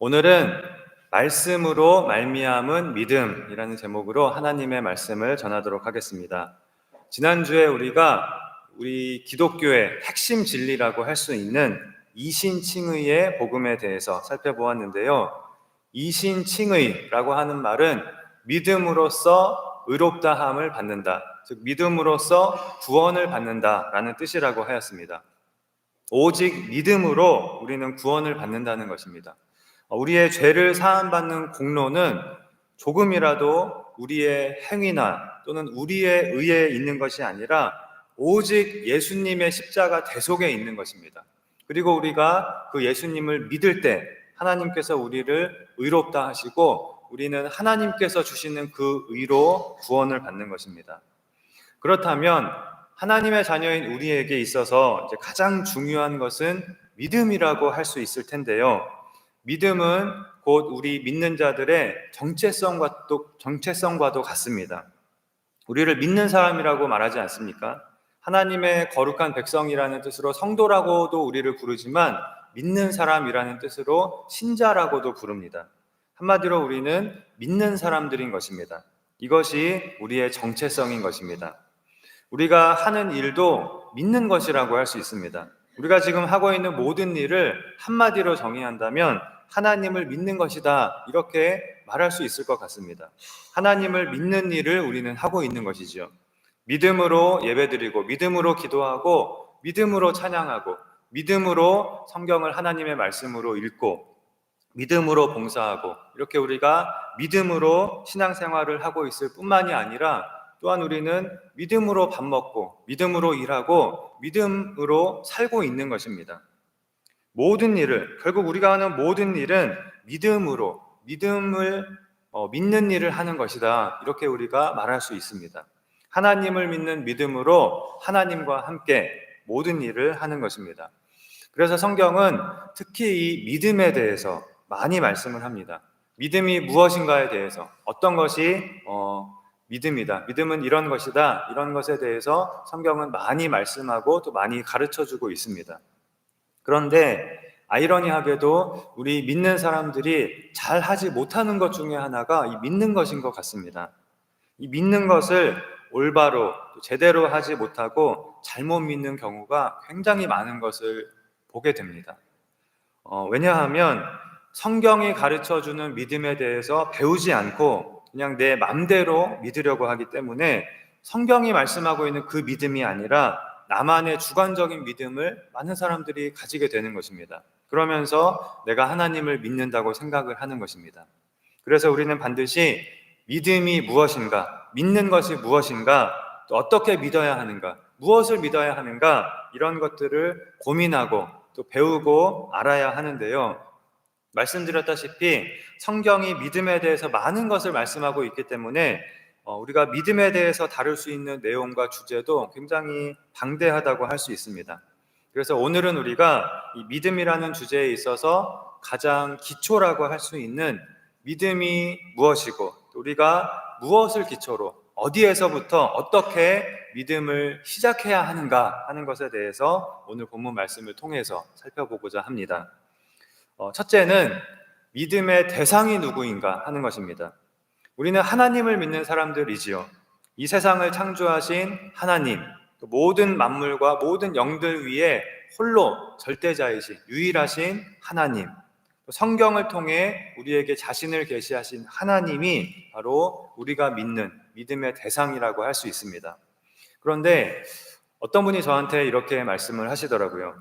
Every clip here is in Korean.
오늘은 말씀으로 말미암은 믿음이라는 제목으로 하나님의 말씀을 전하도록 하겠습니다. 지난주에 우리 기독교의 핵심 진리라고 할 수 있는 이신칭의의 복음에 대해서 살펴보았는데요. 이신칭의라고 하는 말은 믿음으로써 의롭다함을 받는다, 즉 믿음으로써 구원을 받는다라는 뜻이라고 하였습니다. 오직 믿음으로 우리는 구원을 받는다는 것입니다. 우리의 죄를 사함받는 공로는 조금이라도 우리의 행위나 또는 우리의 의에 있는 것이 아니라 오직 예수님의 십자가 대속에 있는 것입니다. 그리고 우리가 그 예수님을 믿을 때 하나님께서 우리를 의롭다 하시고 우리는 하나님께서 주시는 그 의로 구원을 받는 것입니다. 그렇다면 하나님의 자녀인 우리에게 있어서 이제 가장 중요한 것은 믿음이라고 할 수 있을 텐데요. 믿음은 곧 우리 믿는 자들의 정체성과도 같습니다. 우리를 믿는 사람이라고 말하지 않습니까? 하나님의 거룩한 백성이라는 뜻으로 성도라고도 우리를 부르지만 믿는 사람이라는 뜻으로 신자라고도 부릅니다. 한마디로 우리는 믿는 사람들인 것입니다. 이것이 우리의 정체성인 것입니다. 우리가 하는 일도 믿는 것이라고 할 수 있습니다. 우리가 지금 하고 있는 모든 일을 한마디로 정의한다면 하나님을 믿는 것이다, 이렇게 말할 수 있을 것 같습니다. 하나님을 믿는 일을 우리는 하고 있는 것이죠. 믿음으로 예배드리고, 믿음으로 기도하고, 믿음으로 찬양하고, 믿음으로 성경을 하나님의 말씀으로 읽고, 믿음으로 봉사하고, 이렇게 우리가 믿음으로 신앙생활을 하고 있을 뿐만이 아니라 또한 우리는 믿음으로 밥 먹고, 믿음으로 일하고, 믿음으로 살고 있는 것입니다. 모든 일을, 결국 우리가 하는 모든 일은 믿음으로, 믿음을 믿는 일을 하는 것이다, 이렇게 우리가 말할 수 있습니다. 하나님을 믿는 믿음으로 하나님과 함께 모든 일을 하는 것입니다. 그래서 성경은 특히 이 믿음에 대해서 많이 말씀을 합니다. 믿음이 무엇인가에 대해서, 어떤 것이 믿음이다, 믿음은 이런 것이다, 이런 것에 대해서 성경은 많이 말씀하고 또 많이 가르쳐주고 있습니다. 그런데 아이러니하게도 우리 믿는 사람들이 잘 하지 못하는 것 중에 하나가 이 믿는 것인 것 같습니다. 이 믿는 것을 올바로 제대로 하지 못하고 잘못 믿는 경우가 굉장히 많은 것을 보게 됩니다. 왜냐하면 성경이 가르쳐주는 믿음에 대해서 배우지 않고 그냥 내 맘대로 믿으려고 하기 때문에 성경이 말씀하고 있는 그 믿음이 아니라 나만의 주관적인 믿음을 많은 사람들이 가지게 되는 것입니다. 그러면서 내가 하나님을 믿는다고 생각을 하는 것입니다. 그래서 우리는 반드시 믿음이 무엇인가, 믿는 것이 무엇인가, 또 어떻게 믿어야 하는가, 무엇을 믿어야 하는가, 이런 것들을 고민하고 또 배우고 알아야 하는데요. 말씀드렸다시피 성경이 믿음에 대해서 많은 것을 말씀하고 있기 때문에 우리가 믿음에 대해서 다룰 수 있는 내용과 주제도 굉장히 방대하다고 할 수 있습니다. 그래서 오늘은 우리가 이 믿음이라는 주제에 있어서 가장 기초라고 할 수 있는 믿음이 무엇이고, 우리가 무엇을 기초로 어디에서부터 어떻게 믿음을 시작해야 하는가 하는 것에 대해서 오늘 본문 말씀을 통해서 살펴보고자 합니다. 첫째는 믿음의 대상이 누구인가 하는 것입니다. 우리는 하나님을 믿는 사람들이지요. 이 세상을 창조하신 하나님, 모든 만물과 모든 영들 위에 홀로 절대자이신 유일하신 하나님, 성경을 통해 우리에게 자신을 계시하신 하나님이 바로 우리가 믿는 믿음의 대상이라고 할 수 있습니다. 그런데 어떤 분이 저한테 이렇게 말씀을 하시더라고요.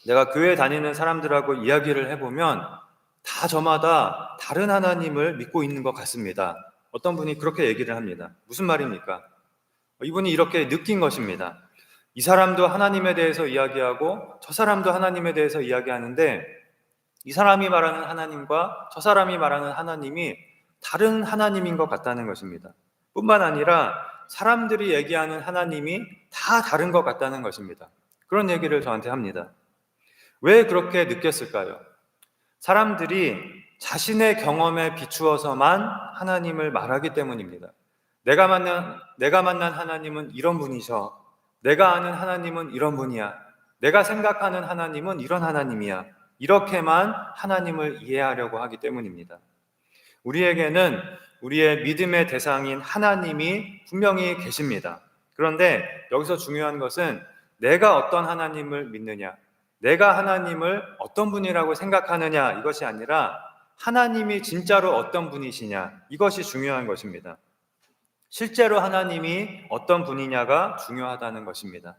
내가 교회 다니는 사람들하고 이야기를 해보면 다 저마다 다른 하나님을 믿고 있는 것 같습니다. 어떤 분이 그렇게 얘기를 합니다. 무슨 말입니까? 이분이 이렇게 느낀 것입니다. 이 사람도 하나님에 대해서 이야기하고 저 사람도 하나님에 대해서 이야기하는데 이 사람이 말하는 하나님과 저 사람이 말하는 하나님이 다른 하나님인 것 같다는 것입니다. 뿐만 아니라 사람들이 얘기하는 하나님이 다 다른 것 같다는 것입니다. 그런 얘기를 저한테 합니다. 왜 그렇게 느꼈을까요? 사람들이 자신의 경험에 비추어서만 하나님을 말하기 때문입니다. 내가 만난 하나님은 이런 분이셔. 내가 아는 하나님은 이런 분이야. 내가 생각하는 하나님은 이런 하나님이야. 이렇게만 하나님을 이해하려고 하기 때문입니다. 우리에게는 우리의 믿음의 대상인 하나님이 분명히 계십니다. 그런데 여기서 중요한 것은 내가 어떤 하나님을 믿느냐, 내가 하나님을 어떤 분이라고 생각하느냐, 이것이 아니라 하나님이 진짜로 어떤 분이시냐, 이것이 중요한 것입니다. 실제로 하나님이 어떤 분이냐가 중요하다는 것입니다.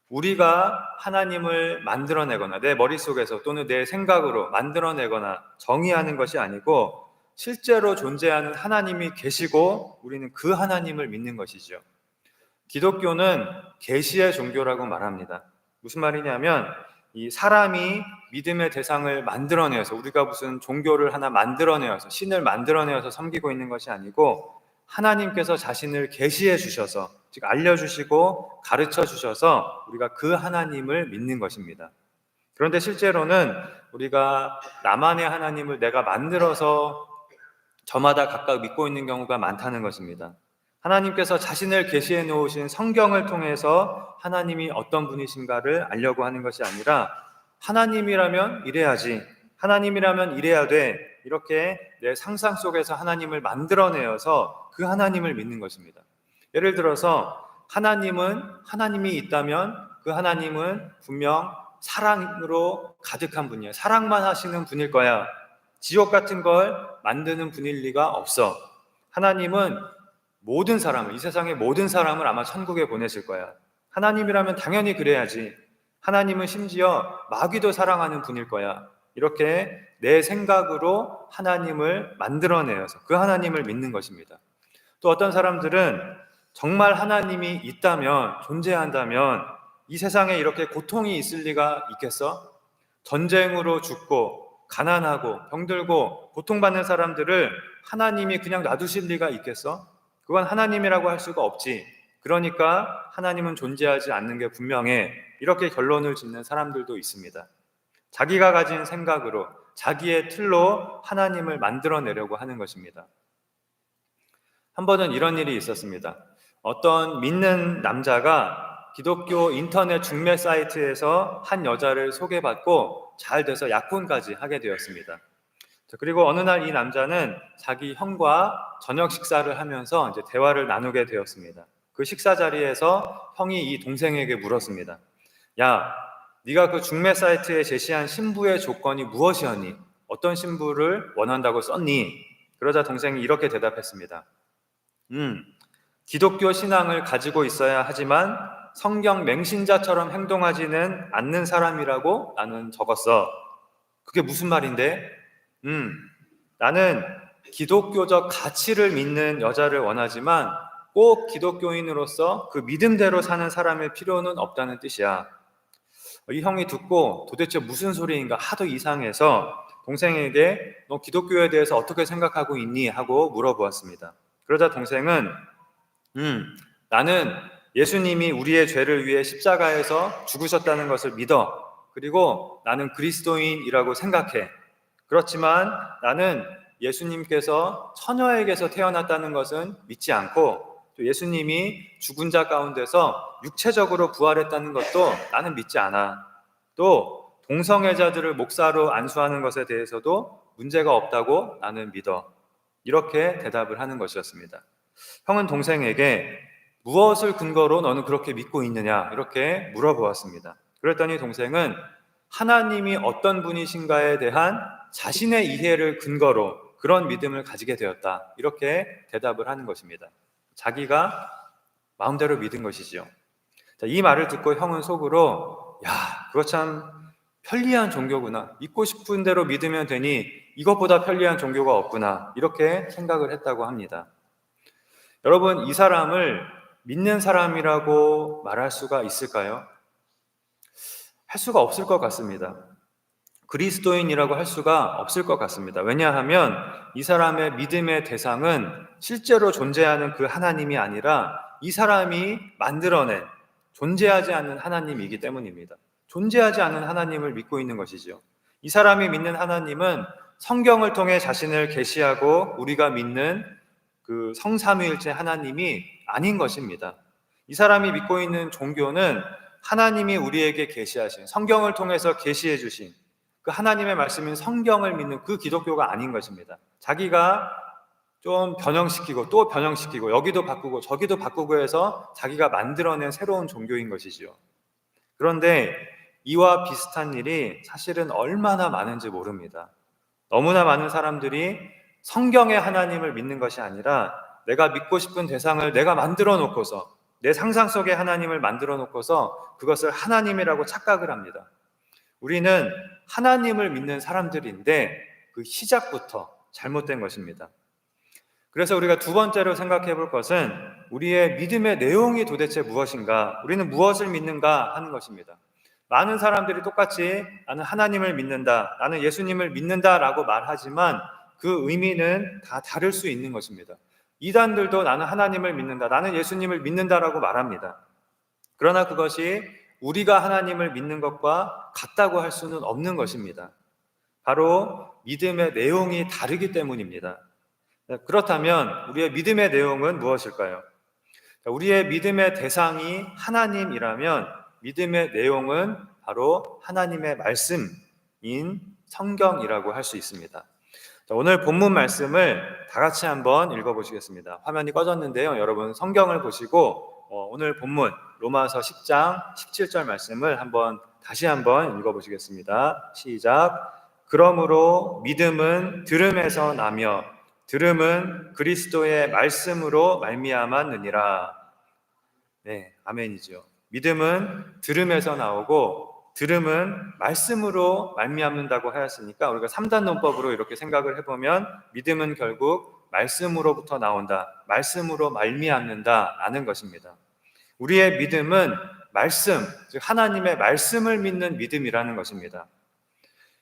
우리가 하나님을 만들어내거나 내 머릿속에서 또는 내 생각으로 만들어내거나 정의하는 것이 아니고 실제로 존재하는 하나님이 계시고 우리는 그 하나님을 믿는 것이죠. 기독교는 계시의 종교라고 말합니다. 무슨 말이냐면 이 사람이 믿음의 대상을 만들어내어서 우리가 무슨 종교를 하나 만들어내어서 신을 만들어내어서 섬기고 있는 것이 아니고 하나님께서 자신을 계시해 주셔서 즉 알려주시고 가르쳐 주셔서 우리가 그 하나님을 믿는 것입니다. 그런데 실제로는 우리가 나만의 하나님을 내가 만들어서 저마다 각각 믿고 있는 경우가 많다는 것입니다. 하나님께서 자신을 계시해 놓으신 성경을 통해서 하나님이 어떤 분이신가를 알려고 하는 것이 아니라 하나님이라면 이래야지, 하나님이라면 이래야 돼, 이렇게 내 상상 속에서 하나님을 만들어내어서 그 하나님을 믿는 것입니다. 예를 들어서 하나님이 있다면 그 하나님은 분명 사랑으로 가득한 분이에요. 사랑만 하시는 분일 거야. 지옥 같은 걸 만드는 분일 리가 없어. 하나님은 모든 사람을, 이 세상의 모든 사람을 아마 천국에 보내실 거야. 하나님이라면 당연히 그래야지. 하나님은 심지어 마귀도 사랑하는 분일 거야. 이렇게 내 생각으로 하나님을 만들어내어서 그 하나님을 믿는 것입니다. 또 어떤 사람들은 정말 하나님이 있다면, 존재한다면 이 세상에 이렇게 고통이 있을 리가 있겠어? 전쟁으로 죽고 가난하고 병들고 고통받는 사람들을 하나님이 그냥 놔두실 리가 있겠어? 그건 하나님이라고 할 수가 없지. 그러니까 하나님은 존재하지 않는 게 분명해. 이렇게 결론을 짓는 사람들도 있습니다. 자기가 가진 생각으로 자기의 틀로 하나님을 만들어내려고 하는 것입니다. 한 번은 이런 일이 있었습니다. 어떤 믿는 남자가 기독교 인터넷 중매 사이트에서 한 여자를 소개받고 잘 돼서 약혼까지 하게 되었습니다. 그리고 어느 날 이 남자는 자기 형과 저녁 식사를 하면서 이제 대화를 나누게 되었습니다. 그 식사 자리에서 형이 이 동생에게 물었습니다. 야, 네가 그 중매 사이트에 제시한 신부의 조건이 무엇이었니? 어떤 신부를 원한다고 썼니? 그러자 동생이 이렇게 대답했습니다. 기독교 신앙을 가지고 있어야 하지만 성경 맹신자처럼 행동하지는 않는 사람이라고 나는 적었어. 그게 무슨 말인데? 나는 기독교적 가치를 믿는 여자를 원하지만 꼭 기독교인으로서 그 믿음대로 사는 사람일 필요는 없다는 뜻이야. 이 형이 듣고 도대체 무슨 소리인가 하도 이상해서 동생에게 너 기독교에 대해서 어떻게 생각하고 있니? 하고 물어보았습니다. 그러자 동생은 나는 예수님이 우리의 죄를 위해 십자가에서 죽으셨다는 것을 믿어. 그리고 나는 그리스도인이라고 생각해. 그렇지만 나는 예수님께서 처녀에게서 태어났다는 것은 믿지 않고 또 예수님이 죽은 자 가운데서 육체적으로 부활했다는 것도 나는 믿지 않아. 또 동성애자들을 목사로 안수하는 것에 대해서도 문제가 없다고 나는 믿어. 이렇게 대답을 하는 것이었습니다. 형은 동생에게 무엇을 근거로 너는 그렇게 믿고 있느냐 이렇게 물어보았습니다. 그랬더니 동생은 하나님이 어떤 분이신가에 대한 자신의 이해를 근거로 그런 믿음을 가지게 되었다. 이렇게 대답을 하는 것입니다. 자기가 마음대로 믿은 것이지요. 자, 이 말을 듣고 형은 속으로 야, 그거 참 편리한 종교구나. 믿고 싶은 대로 믿으면 되니 이것보다 편리한 종교가 없구나. 이렇게 생각을 했다고 합니다. 여러분, 이 사람을 믿는 사람이라고 말할 수가 있을까요? 할 수가 없을 것 같습니다. 그리스도인이라고 할 수가 없을 것 같습니다. 왜냐하면 이 사람의 믿음의 대상은 실제로 존재하는 그 하나님이 아니라 이 사람이 만들어낸 존재하지 않는 하나님이기 때문입니다. 존재하지 않는 하나님을 믿고 있는 것이죠. 이 사람이 믿는 하나님은 성경을 통해 자신을 계시하고 우리가 믿는 그 성삼위일체 하나님이 아닌 것입니다. 이 사람이 믿고 있는 종교는 하나님이 우리에게 계시하신 성경을 통해서 계시해 주신 그 하나님의 말씀인 성경을 믿는 그 기독교가 아닌 것입니다. 자기가 좀 변형시키고 또 변형시키고 여기도 바꾸고 저기도 바꾸고 해서 자기가 만들어낸 새로운 종교인 것이지요. 그런데 이와 비슷한 일이 사실은 얼마나 많은지 모릅니다. 너무나 많은 사람들이 성경의 하나님을 믿는 것이 아니라 내가 믿고 싶은 대상을 내가 만들어 놓고서 내 상상 속의 하나님을 만들어 놓고서 그것을 하나님이라고 착각을 합니다. 우리는 하나님을 믿는 사람들인데 그 시작부터 잘못된 것입니다. 그래서 우리가 두 번째로 생각해 볼 것은 우리의 믿음의 내용이 도대체 무엇인가, 우리는 무엇을 믿는가 하는 것입니다. 많은 사람들이 똑같이 나는 하나님을 믿는다, 나는 예수님을 믿는다라고 말하지만 그 의미는 다 다를 수 있는 것입니다. 이단들도 나는 하나님을 믿는다, 나는 예수님을 믿는다라고 말합니다. 그러나 그것이 우리가 하나님을 믿는 것과 같다고 할 수는 없는 것입니다. 바로 믿음의 내용이 다르기 때문입니다. 그렇다면 우리의 믿음의 내용은 무엇일까요? 우리의 믿음의 대상이 하나님이라면 믿음의 내용은 바로 하나님의 말씀인 성경이라고 할 수 있습니다. 오늘 본문 말씀을 다 같이 한번 읽어보시겠습니다. 화면이 꺼졌는데요. 여러분 성경을 보시고 오늘 본문 로마서 10장 17절 말씀을 다시 한번 읽어보시겠습니다. 시작. 그러므로 믿음은 들음에서 나며 들음은 그리스도의 말씀으로 말미암았느니라. 네, 아멘이죠. 믿음은 들음에서 나오고 들음은 말씀으로 말미암는다고 하였으니까 우리가 3단 논법으로 이렇게 생각을 해보면 믿음은 결국 말씀으로부터 나온다, 말씀으로 말미암는다라는 것입니다. 우리의 믿음은 말씀, 즉 하나님의 말씀을 믿는 믿음이라는 것입니다.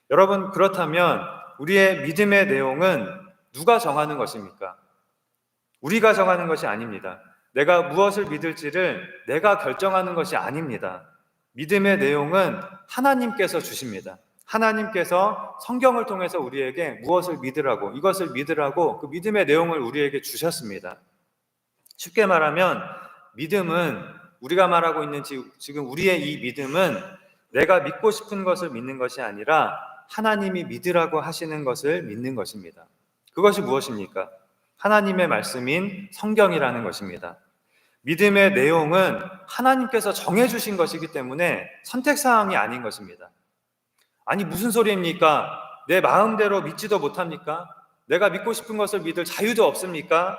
여러분, 그렇다면 우리의 믿음의 내용은 누가 정하는 것입니까? 우리가 정하는 것이 아닙니다. 내가 무엇을 믿을지를 내가 결정하는 것이 아닙니다. 믿음의 내용은 하나님께서 주십니다. 하나님께서 성경을 통해서 우리에게 무엇을 믿으라고, 이것을 믿으라고 그 믿음의 내용을 우리에게 주셨습니다. 쉽게 말하면 믿음은, 우리가 말하고 있는 지금 우리의 이 믿음은 내가 믿고 싶은 것을 믿는 것이 아니라 하나님이 믿으라고 하시는 것을 믿는 것입니다. 그것이 무엇입니까? 하나님의 말씀인 성경이라는 것입니다. 믿음의 내용은 하나님께서 정해주신 것이기 때문에 선택사항이 아닌 것입니다. 아니 무슨 소리입니까? 내 마음대로 믿지도 못합니까? 내가 믿고 싶은 것을 믿을 자유도 없습니까?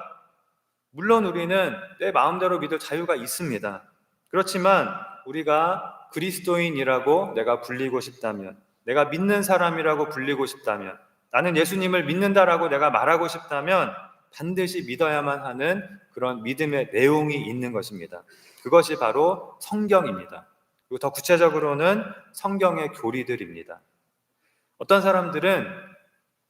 물론 우리는 내 마음대로 믿을 자유가 있습니다. 그렇지만 우리가 그리스도인이라고 내가 불리고 싶다면, 내가 믿는 사람이라고 불리고 싶다면, 나는 예수님을 믿는다라고 내가 말하고 싶다면 반드시 믿어야만 하는 그런 믿음의 내용이 있는 것입니다. 그것이 바로 성경입니다. 그리고 더 구체적으로는 성경의 교리들입니다. 어떤 사람들은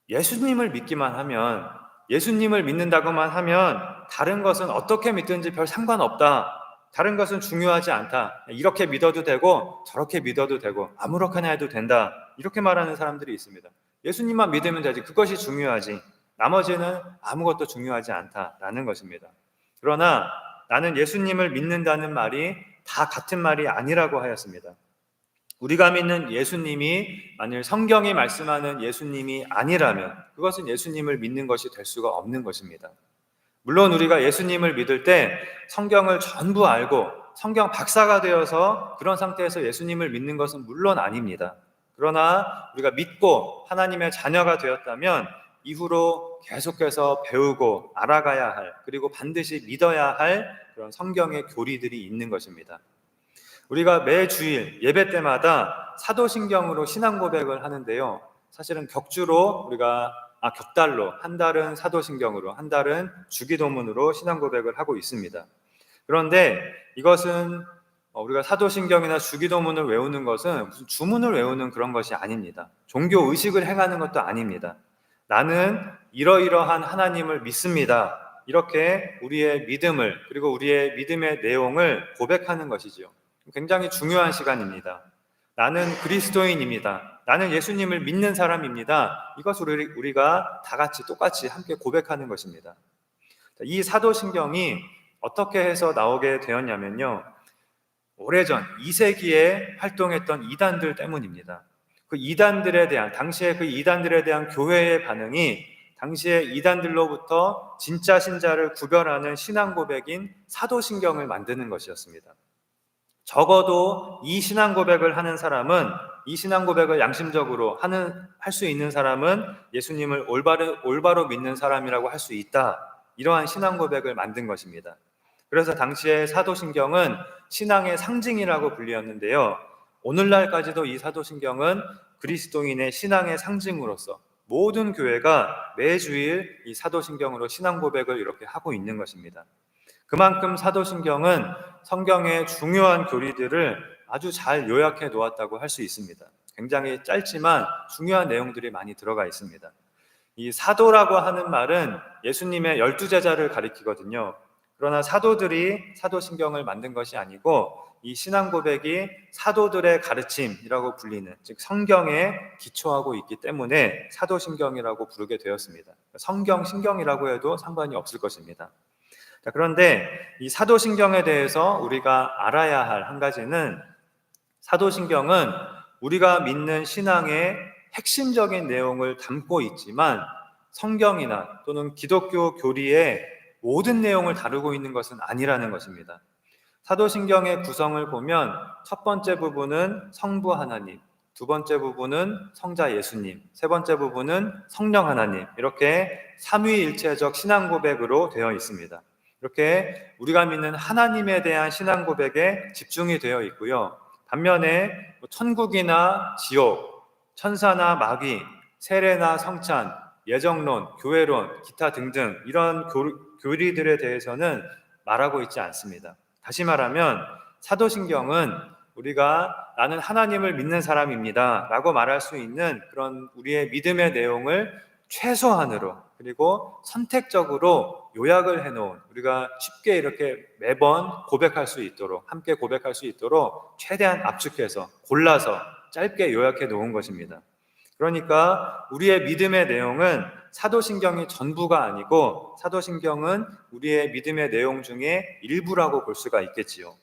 예수님을 믿기만 하면, 예수님을 믿는다고만 하면 다른 것은 어떻게 믿든지 별 상관없다, 다른 것은 중요하지 않다, 이렇게 믿어도 되고 저렇게 믿어도 되고 아무렇게나 해도 된다, 이렇게 말하는 사람들이 있습니다. 예수님만 믿으면 되지, 그것이 중요하지, 나머지는 아무것도 중요하지 않다라는 것입니다. 그러나 나는 예수님을 믿는다는 말이 다 같은 말이 아니라고 하였습니다. 우리가 믿는 예수님이 만일 성경이 말씀하는 예수님이 아니라면 그것은 예수님을 믿는 것이 될 수가 없는 것입니다. 물론 우리가 예수님을 믿을 때 성경을 전부 알고 성경 박사가 되어서 그런 상태에서 예수님을 믿는 것은 물론 아닙니다. 그러나 우리가 믿고 하나님의 자녀가 되었다면 이후로 계속해서 배우고 알아가야 할, 그리고 반드시 믿어야 할 그런 성경의 교리들이 있는 것입니다. 우리가 매 주일 예배 때마다 사도신경으로 신앙 고백을 하는데요. 사실은 격주로 격달로 한 달은 사도신경으로, 한 달은 주기도문으로 신앙 고백을 하고 있습니다. 그런데 이것은 우리가 사도신경이나 주기도문을 외우는 것은 무슨 주문을 외우는 그런 것이 아닙니다. 종교 의식을 행하는 것도 아닙니다. 나는 이러이러한 하나님을 믿습니다, 이렇게 우리의 믿음을, 그리고 우리의 믿음의 내용을 고백하는 것이죠. 굉장히 중요한 시간입니다. 나는 그리스도인입니다, 나는 예수님을 믿는 사람입니다, 이것을 우리가 다 같이 똑같이 함께 고백하는 것입니다. 이 사도신경이 어떻게 해서 나오게 되었냐면요, 오래전 2세기에 활동했던 이단들 때문입니다. 그 이단들에 대한, 당시에 그 이단들에 대한 교회의 반응이 당시에 이단들로부터 진짜 신자를 구별하는 신앙 고백인 사도신경을 만드는 것이었습니다. 적어도 이 신앙 고백을 하는 사람은, 이 신앙 고백을 양심적으로 할 수 있는 사람은 예수님을 올바로 믿는 사람이라고 할 수 있다. 이러한 신앙 고백을 만든 것입니다. 그래서 당시에 사도신경은 신앙의 상징이라고 불리었는데요. 오늘날까지도 이 사도신경은 그리스도인의 신앙의 상징으로서 모든 교회가 매주일 이 사도신경으로 신앙 고백을 이렇게 하고 있는 것입니다. 그만큼 사도신경은 성경의 중요한 교리들을 아주 잘 요약해 놓았다고 할 수 있습니다. 굉장히 짧지만 중요한 내용들이 많이 들어가 있습니다. 이 사도라고 하는 말은 예수님의 12제자를 가리키거든요. 그러나 사도들이 사도신경을 만든 것이 아니고 이 신앙 고백이 사도들의 가르침이라고 불리는, 즉 성경에 기초하고 있기 때문에 사도신경이라고 부르게 되었습니다. 성경신경이라고 해도 상관이 없을 것입니다. 자, 그런데 이 사도신경에 대해서 우리가 알아야 할 한 가지는, 사도신경은 우리가 믿는 신앙의 핵심적인 내용을 담고 있지만 성경이나 또는 기독교 교리의 모든 내용을 다루고 있는 것은 아니라는 것입니다. 사도신경의 구성을 보면 첫 번째 부분은 성부 하나님, 두 번째 부분은 성자 예수님, 세 번째 부분은 성령 하나님, 이렇게 삼위일체적 신앙 고백으로 되어 있습니다. 이렇게 우리가 믿는 하나님에 대한 신앙 고백에 집중이 되어 있고요. 반면에 천국이나 지옥, 천사나 마귀, 세례나 성찬, 예정론, 교회론, 기타 등등 이런 교리들에 대해서는 말하고 있지 않습니다. 다시 말하면 사도신경은 우리가 나는 하나님을 믿는 사람입니다 라고 말할 수 있는 그런 우리의 믿음의 내용을 최소한으로, 그리고 선택적으로 요약을 해놓은, 우리가 쉽게 이렇게 매번 고백할 수 있도록, 함께 고백할 수 있도록 최대한 압축해서 골라서 짧게 요약해 놓은 것입니다. 그러니까 우리의 믿음의 내용은 사도신경이 전부가 아니고 사도신경은 우리의 믿음의 내용 중에 일부라고 볼 수가 있겠지요.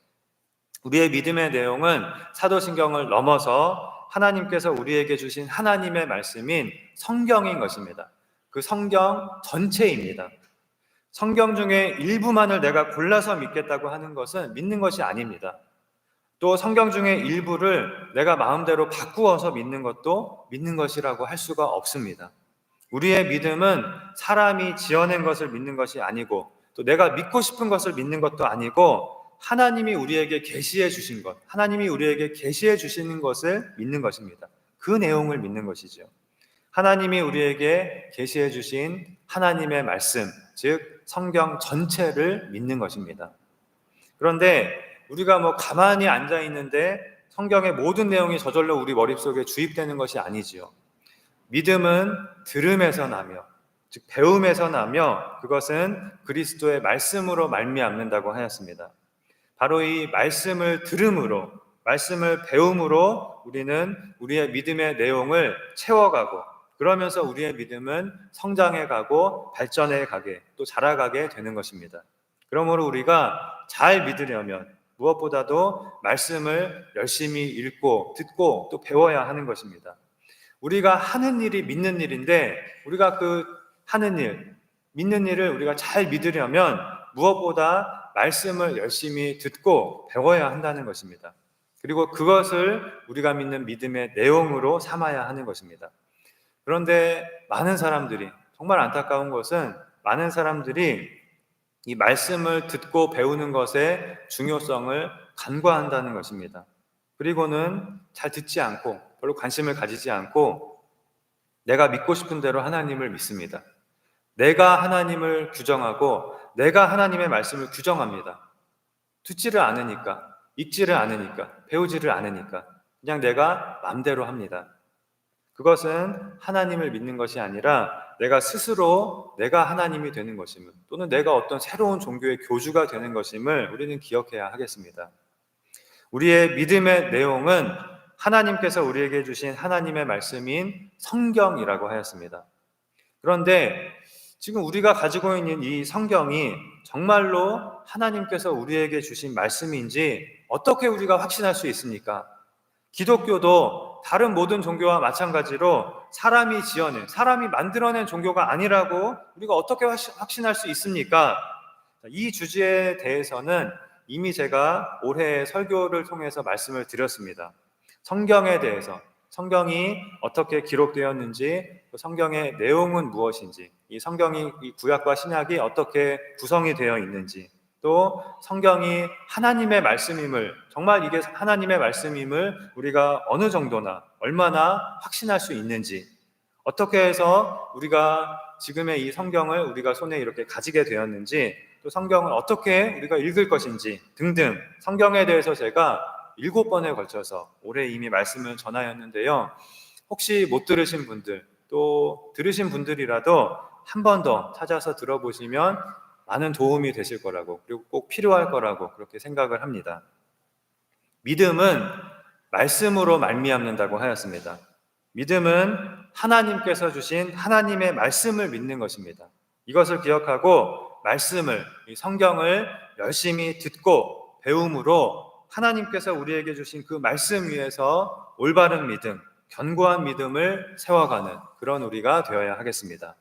우리의 믿음의 내용은 사도신경을 넘어서 하나님께서 우리에게 주신 하나님의 말씀인 성경인 것입니다. 그 성경 전체입니다. 성경 중에 일부만을 내가 골라서 믿겠다고 하는 것은 믿는 것이 아닙니다. 또 성경 중에 일부를 내가 마음대로 바꾸어서 믿는 것도 믿는 것이라고 할 수가 없습니다. 우리의 믿음은 사람이 지어낸 것을 믿는 것이 아니고, 또 내가 믿고 싶은 것을 믿는 것도 아니고, 하나님이 우리에게 계시해 주신 것, 하나님이 우리에게 계시해 주시는 것을 믿는 것입니다. 그 내용을 믿는 것이죠. 하나님이 우리에게 계시해 주신 하나님의 말씀, 즉 성경 전체를 믿는 것입니다. 그런데 우리가 가만히 앉아 있는데 성경의 모든 내용이 저절로 우리 머릿속에 주입되는 것이 아니지요. 믿음은 들음에서 나며, 즉 배움에서 나며, 그것은 그리스도의 말씀으로 말미암는다고 하였습니다. 바로 이 말씀을 들음으로, 말씀을 배움으로 우리는 우리의 믿음의 내용을 채워가고, 그러면서 우리의 믿음은 성장해 가고 발전해 가게, 또 자라가게 되는 것입니다. 그러므로 우리가 잘 믿으려면 무엇보다도 말씀을 열심히 읽고 듣고 또 배워야 하는 것입니다. 우리가 하는 일이 믿는 일인데, 우리가 그 하는 일, 믿는 일을 우리가 잘 믿으려면 무엇보다 말씀을 열심히 듣고 배워야 한다는 것입니다. 그리고 그것을 우리가 믿는 믿음의 내용으로 삼아야 하는 것입니다. 그런데 많은 사람들이, 정말 안타까운 것은 많은 사람들이 이 말씀을 듣고 배우는 것의 중요성을 간과한다는 것입니다. 그리고는 잘 듣지 않고 별로 관심을 가지지 않고 내가 믿고 싶은 대로 하나님을 믿습니다. 내가 하나님을 규정하고 내가 하나님의 말씀을 규정합니다. 듣지를 않으니까, 읽지를 않으니까, 배우지를 않으니까 그냥 내가 마음대로 합니다. 그것은 하나님을 믿는 것이 아니라 내가 스스로 내가 하나님이 되는 것임을, 또는 내가 어떤 새로운 종교의 교주가 되는 것임을 우리는 기억해야 하겠습니다. 우리의 믿음의 내용은 하나님께서 우리에게 주신 하나님의 말씀인 성경이라고 하였습니다. 그런데 지금 우리가 가지고 있는 이 성경이 정말로 하나님께서 우리에게 주신 말씀인지 어떻게 우리가 확신할 수 있습니까? 기독교도 다른 모든 종교와 마찬가지로 사람이 지어낸, 사람이 만들어낸 종교가 아니라고 우리가 어떻게 확신할 수 있습니까? 이 주제에 대해서는 이미 제가 올해 설교를 통해서 말씀을 드렸습니다. 성경에 대해서, 성경이 어떻게 기록되었는지, 또 성경의 내용은 무엇인지, 이 성경이, 이 구약과 신약이 어떻게 구성이 되어 있는지, 또 성경이 하나님의 말씀임을, 정말 이게 하나님의 말씀임을 우리가 어느 정도나 얼마나 확신할 수 있는지, 어떻게 해서 우리가 지금의 이 성경을 우리가 손에 이렇게 가지게 되었는지, 또 성경을 어떻게 우리가 읽을 것인지 등등 성경에 대해서 제가 7번에 걸쳐서 올해 이미 말씀을 전하였는데요. 혹시 못 들으신 분들, 또 들으신 분들이라도 한 번 더 찾아서 들어보시면 많은 도움이 되실 거라고, 그리고 꼭 필요할 거라고 그렇게 생각을 합니다. 믿음은 말씀으로 말미암는다고 하였습니다. 믿음은 하나님께서 주신 하나님의 말씀을 믿는 것입니다. 이것을 기억하고 말씀을, 이 성경을 열심히 듣고 배움으로 하나님께서 우리에게 주신 그 말씀 위에서 올바른 믿음, 견고한 믿음을 세워가는 그런 우리가 되어야 하겠습니다.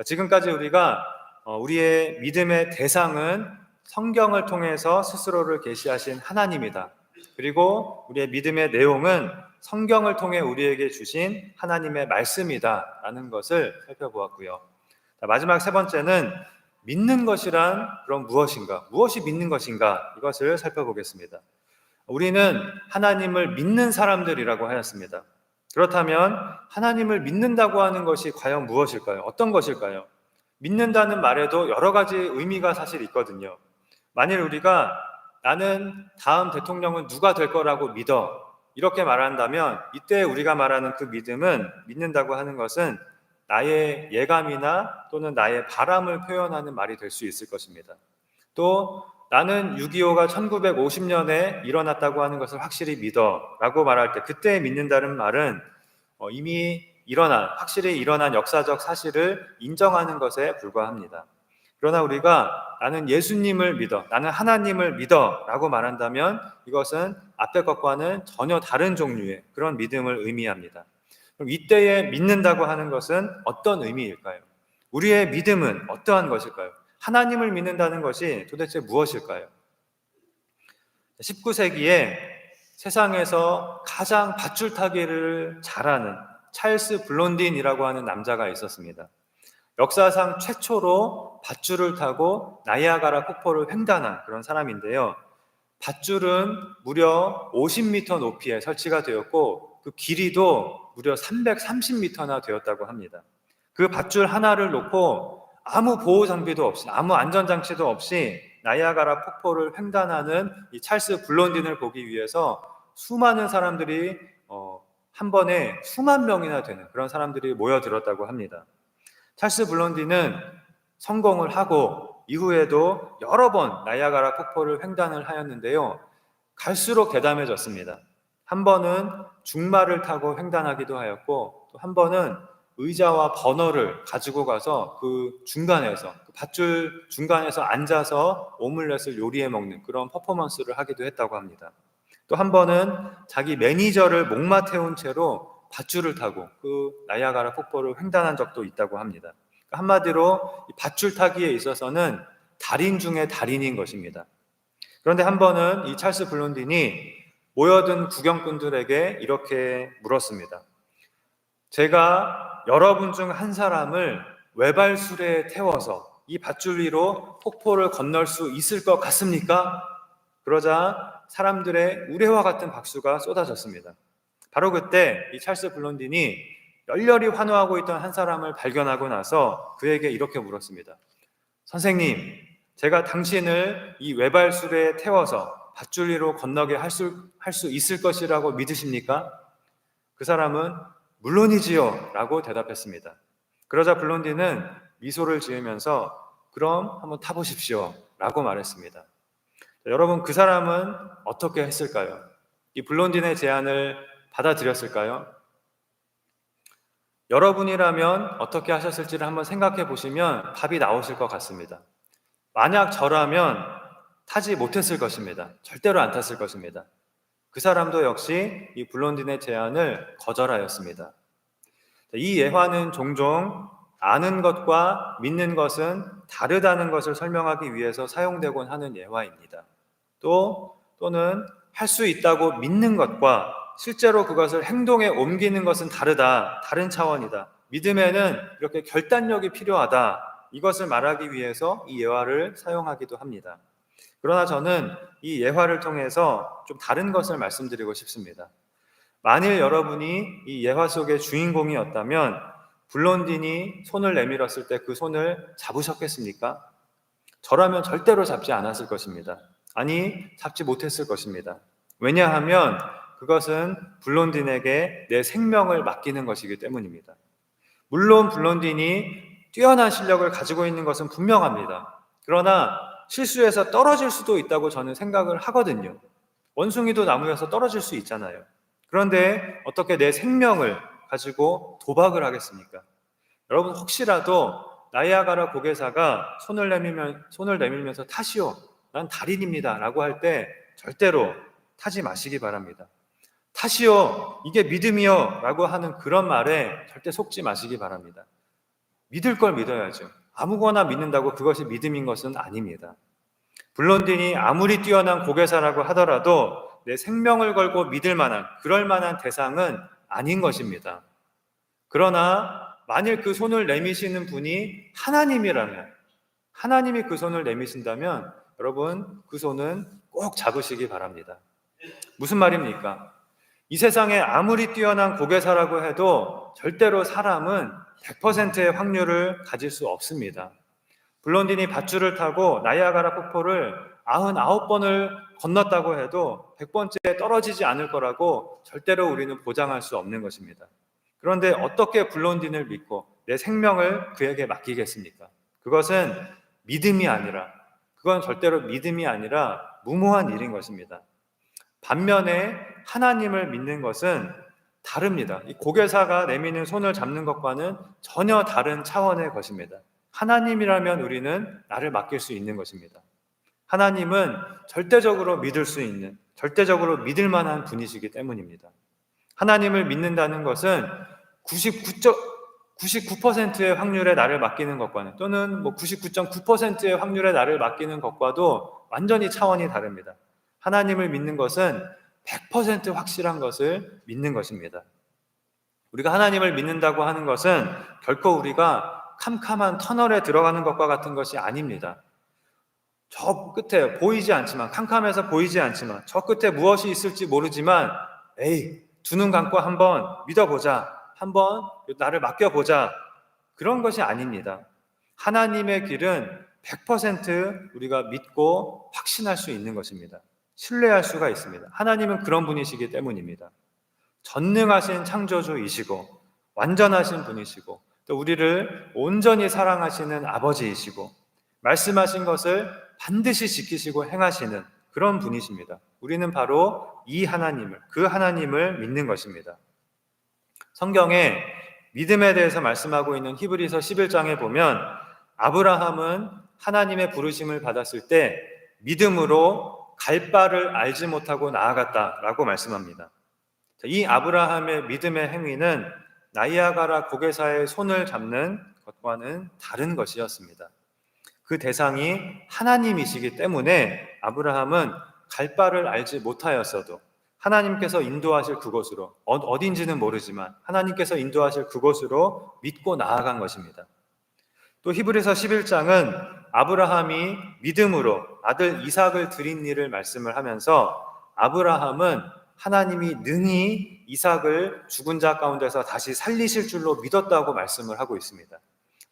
지금까지 우리가 우리의 믿음의 대상은 성경을 통해서 스스로를 계시하신 하나님이다. 그리고 우리의 믿음의 내용은 성경을 통해 우리에게 주신 하나님의 말씀이다 라는 것을 살펴보았고요. 마지막 세 번째는 믿는 것이란 그럼 무엇인가? 무엇이 믿는 것인가? 이것을 살펴보겠습니다. 우리는 하나님을 믿는 사람들이라고 하였습니다. 그렇다면 하나님을 믿는다고 하는 것이 과연 무엇일까요? 어떤 것일까요? 믿는다는 말에도 여러 가지 의미가 사실 있거든요. 만일 우리가 나는 다음 대통령은 누가 될 거라고 믿어 이렇게 말한다면 이때 우리가 말하는 그 믿음은, 믿는다고 하는 것은 나의 예감이나 또는 나의 바람을 표현하는 말이 될 수 있을 것입니다. 또 나는 6.25가 1950년에 일어났다고 하는 것을 확실히 믿어 라고 말할 때 그때 믿는다는 말은 이미 확실히 일어난 역사적 사실을 인정하는 것에 불과합니다. 그러나 우리가 나는 예수님을 믿어, 나는 하나님을 믿어 라고 말한다면 이것은 앞의 것과는 전혀 다른 종류의 그런 믿음을 의미합니다. 그럼 이때에 믿는다고 하는 것은 어떤 의미일까요? 우리의 믿음은 어떠한 것일까요? 하나님을 믿는다는 것이 도대체 무엇일까요? 19세기에 세상에서 가장 밧줄 타기를 잘하는 찰스 블론딘이라고 하는 남자가 있었습니다. 역사상 최초로 밧줄을 타고 나이아가라 폭포를 횡단한 그런 사람인데요. 밧줄은 무려 50m 높이에 설치가 되었고 그 길이도 무려 330m나 되었다고 합니다. 그 밧줄 하나를 놓고 아무 보호 장비도 없이, 아무 안전장치도 없이 나이아가라 폭포를 횡단하는 이 찰스 블론딘을 보기 위해서 수많은 사람들이 한 번에 수만 명이나 되는 그런 사람들이 모여들었다고 합니다. 찰스 블론딘은 성공을 하고 이후에도 여러 번 나이아가라 폭포를 횡단을 하였는데요. 갈수록 대담해졌습니다. 한 번은 중말을 타고 횡단하기도 하였고 또 한 번은 의자와 버너를 가지고 가서 그 중간에서, 그 밧줄 중간에서 앉아서 오믈렛을 요리해 먹는 그런 퍼포먼스를 하기도 했다고 합니다. 또 한 번은 자기 매니저를 목마 태운 채로 밧줄을 타고 그 나이아가라 폭포를 횡단한 적도 있다고 합니다. 한마디로 밧줄 타기에 있어서는 달인 중에 달인인 것입니다. 그런데 한 번은 이 찰스 블론딘이 모여든 구경꾼들에게 이렇게 물었습니다. 제가 여러분 중 한 사람을 외발술에 태워서 이 밧줄 위로 폭포를 건널 수 있을 것 같습니까? 그러자 사람들의 우레와 같은 박수가 쏟아졌습니다. 바로 그때 이 찰스 블론딘이 열렬히 환호하고 있던 한 사람을 발견하고 나서 그에게 이렇게 물었습니다. 선생님, 제가 당신을 이 외발술에 태워서 밧줄 위로 건너게 할 수 있을 것이라고 믿으십니까? 그 사람은 물론이지요 라고 대답했습니다. 그러자 블론딘은 미소를 지으면서 그럼 한번 타보십시오 라고 말했습니다. 여러분, 그 사람은 어떻게 했을까요? 이 블론딘의 제안을 받아들였을까요? 여러분이라면 어떻게 하셨을지를 한번 생각해 보시면 답이 나오실 것 같습니다. 만약 저라면 타지 못했을 것입니다. 절대로 안 탔을 것입니다. 그 사람도 역시 이 블론딘의 제안을 거절하였습니다. 이 예화는 종종 아는 것과 믿는 것은 다르다는 것을 설명하기 위해서 사용되곤 하는 예화입니다. 또는 할 수 있다고 믿는 것과 실제로 그것을 행동에 옮기는 것은 다르다, 다른 차원이다. 믿음에는 이렇게 결단력이 필요하다. 이것을 말하기 위해서 이 예화를 사용하기도 합니다. 그러나 저는 이 예화를 통해서 좀 다른 것을 말씀드리고 싶습니다. 만일 여러분이 이 예화 속의 주인공이었다면 블론딘이 손을 내밀었을 때 그 손을 잡으셨겠습니까? 저라면 절대로 잡지 않았을 것입니다. 아니, 잡지 못했을 것입니다. 왜냐하면 그것은 블론딘에게 내 생명을 맡기는 것이기 때문입니다. 물론 블론딘이 뛰어난 실력을 가지고 있는 것은 분명합니다. 그러나 실수해서 떨어질 수도 있다고 저는 생각을 하거든요. 원숭이도 나무에서 떨어질 수 있잖아요. 그런데 어떻게 내 생명을 가지고 도박을 하겠습니까? 여러분, 혹시라도 나이아가라 고개사가 손을 내밀면서 타시오, 난 달인입니다 라고 할 때 절대로 타지 마시기 바랍니다. 타시오, 이게 믿음이요 라고 하는 그런 말에 절대 속지 마시기 바랍니다. 믿을 걸 믿어야죠. 아무거나 믿는다고 그것이 믿음인 것은 아닙니다. 블론딘이 아무리 뛰어난 고개사라고 하더라도 내 생명을 걸고 믿을 만한, 그럴 만한 대상은 아닌 것입니다. 그러나 만일 그 손을 내미시는 분이 하나님이라면, 하나님이 그 손을 내미신다면 여러분, 그 손은 꼭 잡으시기 바랍니다. 무슨 말입니까? 이 세상에 아무리 뛰어난 고개사라고 해도 절대로 사람은 100%의 확률을 가질 수 없습니다. 블론딘이 밧줄을 타고 나이아가라 폭포를 99번을 건넜다고 해도 100번째 떨어지지 않을 거라고 절대로 우리는 보장할 수 없는 것입니다. 그런데 어떻게 블론딘을 믿고 내 생명을 그에게 맡기겠습니까? 그것은 그건 절대로 믿음이 아니라 무모한 일인 것입니다. 반면에 하나님을 믿는 것은 다릅니다. 이 고개사가 내미는 손을 잡는 것과는 전혀 다른 차원의 것입니다. 하나님이라면 우리는 나를 맡길 수 있는 것입니다. 하나님은 절대적으로 믿을 수 있는, 절대적으로 믿을 만한 분이시기 때문입니다. 하나님을 믿는다는 것은 99%의 확률에 나를 맡기는 것과는, 또는 99.9%의 확률에 나를 맡기는 것과도 완전히 차원이 다릅니다. 하나님을 믿는 것은 100% 확실한 것을 믿는 것입니다. 우리가 하나님을 믿는다고 하는 것은 결코 우리가 캄캄한 터널에 들어가는 것과 같은 것이 아닙니다. 저 끝에 보이지 않지만, 캄캄해서 보이지 않지만, 저 끝에 무엇이 있을지 모르지만, 두 눈 감고 한번 믿어보자, 한번 나를 맡겨보자, 그런 것이 아닙니다. 하나님의 길은 100% 우리가 믿고 확신할 수 있는 것입니다. 신뢰할 수가 있습니다. 하나님은 그런 분이시기 때문입니다. 전능하신 창조주이시고 완전하신 분이시고 또 우리를 온전히 사랑하시는 아버지이시고 말씀하신 것을 반드시 지키시고 행하시는 그런 분이십니다. 우리는 바로 그 하나님을 믿는 것입니다. 성경에 믿음에 대해서 말씀하고 있는 히브리서 11장에 보면 아브라함은 하나님의 부르심을 받았을 때 믿음으로 갈 바를 알지 못하고 나아갔다라고 말씀합니다. 이 아브라함의 믿음의 행위는 나이아가라 고개사의 손을 잡는 것과는 다른 것이었습니다. 그 대상이 하나님이시기 때문에 아브라함은 갈 바를 알지 못하였어도 하나님께서 인도하실 그곳으로, 어딘지는 모르지만 하나님께서 인도하실 그곳으로 믿고 나아간 것입니다. 또 히브리서 11장은 아브라함이 믿음으로 아들 이삭을 드린 일을 말씀을 하면서 아브라함은 하나님이 능히 이삭을 죽은 자 가운데서 다시 살리실 줄로 믿었다고 말씀을 하고 있습니다.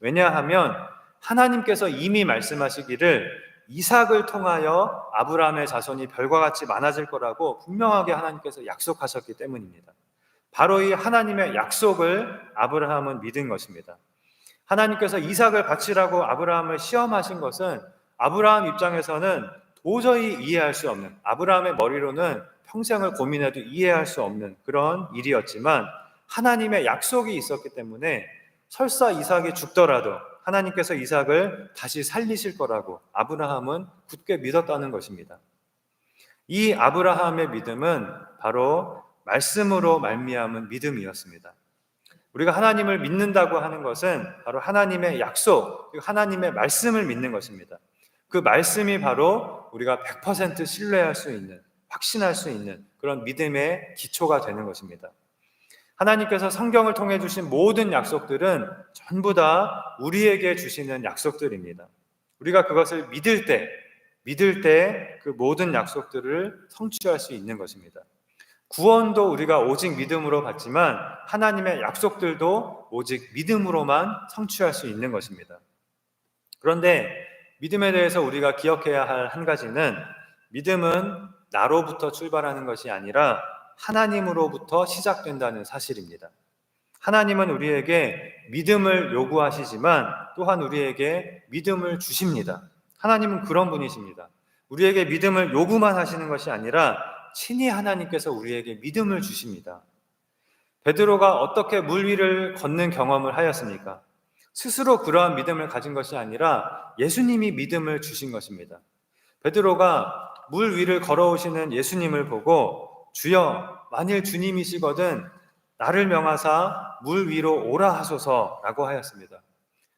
왜냐하면 하나님께서 이미 말씀하시기를 이삭을 통하여 아브라함의 자손이 별과 같이 많아질 거라고 분명하게 하나님께서 약속하셨기 때문입니다. 바로 이 하나님의 약속을 아브라함은 믿은 것입니다. 하나님께서 이삭을 바치라고 아브라함을 시험하신 것은 아브라함 입장에서는 도저히 이해할 수 없는, 아브라함의 머리로는 평생을 고민해도 이해할 수 없는 그런 일이었지만 하나님의 약속이 있었기 때문에 설사 이삭이 죽더라도 하나님께서 이삭을 다시 살리실 거라고 아브라함은 굳게 믿었다는 것입니다. 이 아브라함의 믿음은 바로 말씀으로 말미암은 믿음이었습니다. 우리가 하나님을 믿는다고 하는 것은 바로 하나님의 약속, 하나님의 말씀을 믿는 것입니다. 그 말씀이 바로 우리가 100% 신뢰할 수 있는, 확신할 수 있는 그런 믿음의 기초가 되는 것입니다. 하나님께서 성경을 통해 주신 모든 약속들은 전부 다 우리에게 주시는 약속들입니다. 우리가 그것을 믿을 때 그 모든 약속들을 성취할 수 있는 것입니다. 구원도 우리가 오직 믿음으로 받지만 하나님의 약속들도 오직 믿음으로만 성취할 수 있는 것입니다. 그런데 믿음에 대해서 우리가 기억해야 할 한 가지는, 믿음은 나로부터 출발하는 것이 아니라 하나님으로부터 시작된다는 사실입니다. 하나님은 우리에게 믿음을 요구하시지만 또한 우리에게 믿음을 주십니다. 하나님은 그런 분이십니다. 우리에게 믿음을 요구만 하시는 것이 아니라 친히 하나님께서 우리에게 믿음을 주십니다. 베드로가 어떻게 물 위를 걷는 경험을 하였습니까? 스스로 그러한 믿음을 가진 것이 아니라 예수님이 믿음을 주신 것입니다. 베드로가 물 위를 걸어오시는 예수님을 보고 주여, 만일 주님이시거든 나를 명하사 물 위로 오라 하소서라고 하였습니다.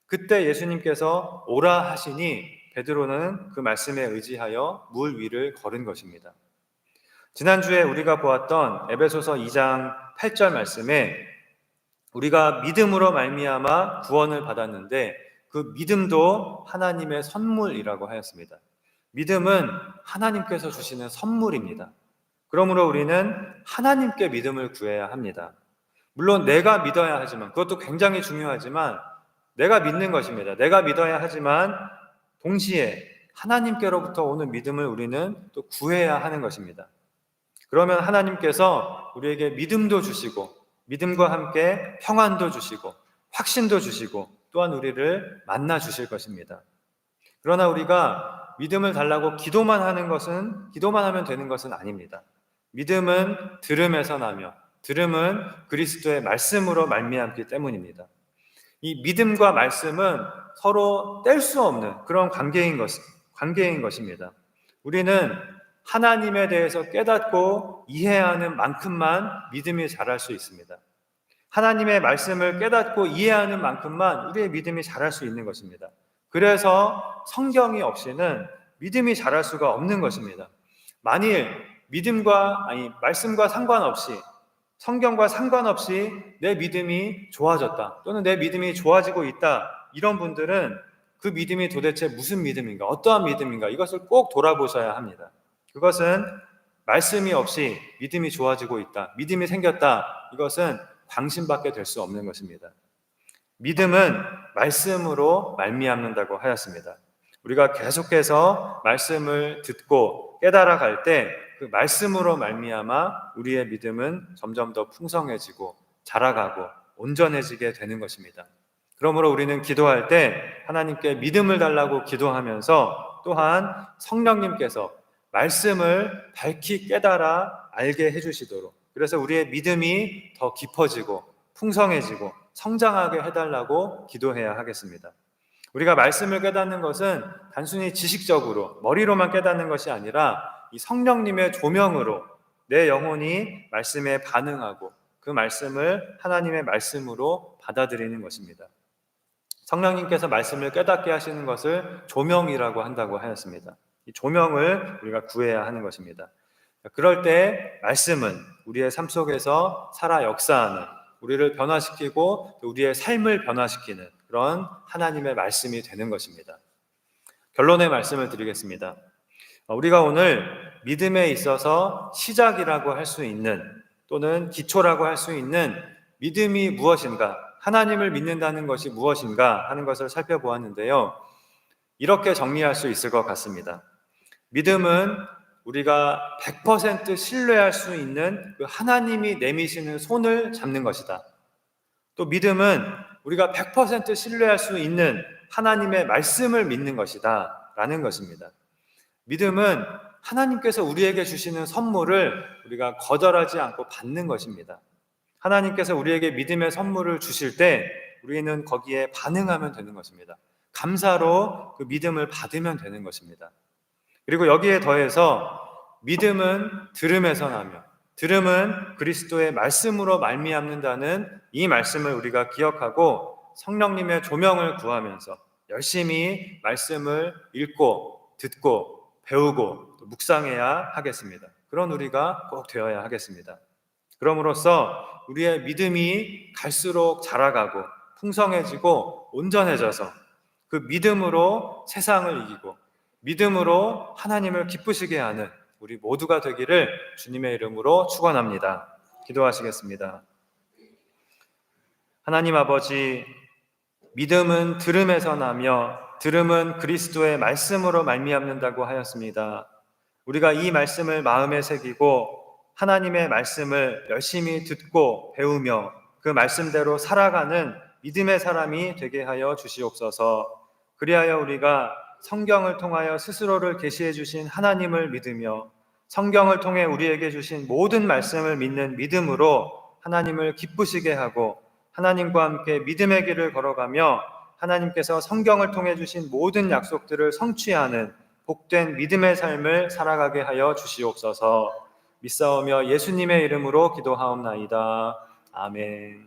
그때 예수님께서 오라 하시니 베드로는 그 말씀에 의지하여 물 위를 걸은 것입니다. 지난주에 우리가 보았던 에베소서 2장 8절 말씀에 우리가 믿음으로 말미암아 구원을 받았는데 그 믿음도 하나님의 선물이라고 하였습니다. 믿음은 하나님께서 주시는 선물입니다. 그러므로 우리는 하나님께 믿음을 구해야 합니다. 물론 내가 믿어야 하지만, 그것도 굉장히 중요하지만 내가 믿는 것입니다. 내가 믿어야 하지만 동시에 하나님께로부터 오는 믿음을 우리는 또 구해야 하는 것입니다. 그러면 하나님께서 우리에게 믿음도 주시고 믿음과 함께 평안도 주시고 확신도 주시고 또한 우리를 만나 주실 것입니다. 그러나 우리가 믿음을 달라고 기도만 하면 되는 것은 아닙니다. 믿음은 들음에서 나며 들음은 그리스도의 말씀으로 말미암기 때문입니다. 이 믿음과 말씀은 서로 뗄 수 없는 그런 관계인 것입니다. 우리는 하나님에 대해서 깨닫고 이해하는 만큼만 믿음이 자랄 수 있습니다. 하나님의 말씀을 깨닫고 이해하는 만큼만 우리의 믿음이 자랄 수 있는 것입니다. 그래서 성경이 없이는 믿음이 자랄 수가 없는 것입니다. 만일 말씀과 상관없이, 성경과 상관없이 내 믿음이 좋아졌다 또는 내 믿음이 좋아지고 있다, 이런 분들은 그 믿음이 도대체 무슨 믿음인가, 어떠한 믿음인가, 이것을 꼭 돌아보셔야 합니다. 그것은 말씀이 없이 믿음이 좋아지고 있다, 믿음이 생겼다, 이것은 방심밖에 될 수 없는 것입니다. 믿음은 말씀으로 말미암는다고 하였습니다. 우리가 계속해서 말씀을 듣고 깨달아 갈 때 그 말씀으로 말미암아 우리의 믿음은 점점 더 풍성해지고 자라가고 온전해지게 되는 것입니다. 그러므로 우리는 기도할 때 하나님께 믿음을 달라고 기도하면서 또한 성령님께서 말씀을 밝히 깨달아 알게 해주시도록, 그래서 우리의 믿음이 더 깊어지고 풍성해지고 성장하게 해달라고 기도해야 하겠습니다. 우리가 말씀을 깨닫는 것은 단순히 지식적으로 머리로만 깨닫는 것이 아니라 이 성령님의 조명으로 내 영혼이 말씀에 반응하고 그 말씀을 하나님의 말씀으로 받아들이는 것입니다. 성령님께서 말씀을 깨닫게 하시는 것을 조명이라고 한다고 하였습니다. 이 조명을 우리가 구해야 하는 것입니다. 그럴 때 말씀은 우리의 삶 속에서 살아 역사하는, 우리를 변화시키고 우리의 삶을 변화시키는 그런 하나님의 말씀이 되는 것입니다. 결론의 말씀을 드리겠습니다. 우리가 오늘 믿음에 있어서 시작이라고 할 수 있는 또는 기초라고 할 수 있는 믿음이 무엇인가, 하나님을 믿는다는 것이 무엇인가 하는 것을 살펴보았는데요. 이렇게 정리할 수 있을 것 같습니다. 믿음은 우리가 100% 신뢰할 수 있는 그 하나님이 내미시는 손을 잡는 것이다. 또 믿음은 우리가 100% 신뢰할 수 있는 하나님의 말씀을 믿는 것이다 라는 것입니다. 믿음은 하나님께서 우리에게 주시는 선물을 우리가 거절하지 않고 받는 것입니다. 하나님께서 우리에게 믿음의 선물을 주실 때 우리는 거기에 반응하면 되는 것입니다. 감사로 그 믿음을 받으면 되는 것입니다. 그리고 여기에 더해서 믿음은 들음에서 나며 들음은 그리스도의 말씀으로 말미암는다는 이 말씀을 우리가 기억하고 성령님의 조명을 구하면서 열심히 말씀을 읽고 듣고 배우고 또 묵상해야 하겠습니다. 그런 우리가 꼭 되어야 하겠습니다. 그럼으로써 우리의 믿음이 갈수록 자라가고 풍성해지고 온전해져서 그 믿음으로 세상을 이기고 믿음으로 하나님을 기쁘시게 하는 우리 모두가 되기를 주님의 이름으로 축원합니다. 기도하시겠습니다. 하나님 아버지, 믿음은 들음에서 나며 들음은 그리스도의 말씀으로 말미암는다고 하였습니다. 우리가 이 말씀을 마음에 새기고 하나님의 말씀을 열심히 듣고 배우며 그 말씀대로 살아가는 믿음의 사람이 되게 하여 주시옵소서. 그리하여 우리가 성경을 통하여 스스로를 계시해 주신 하나님을 믿으며 성경을 통해 우리에게 주신 모든 말씀을 믿는 믿음으로 하나님을 기쁘시게 하고 하나님과 함께 믿음의 길을 걸어가며 하나님께서 성경을 통해 주신 모든 약속들을 성취하는 복된 믿음의 삶을 살아가게 하여 주시옵소서. 믿사오며 예수님의 이름으로 기도하옵나이다. 아멘.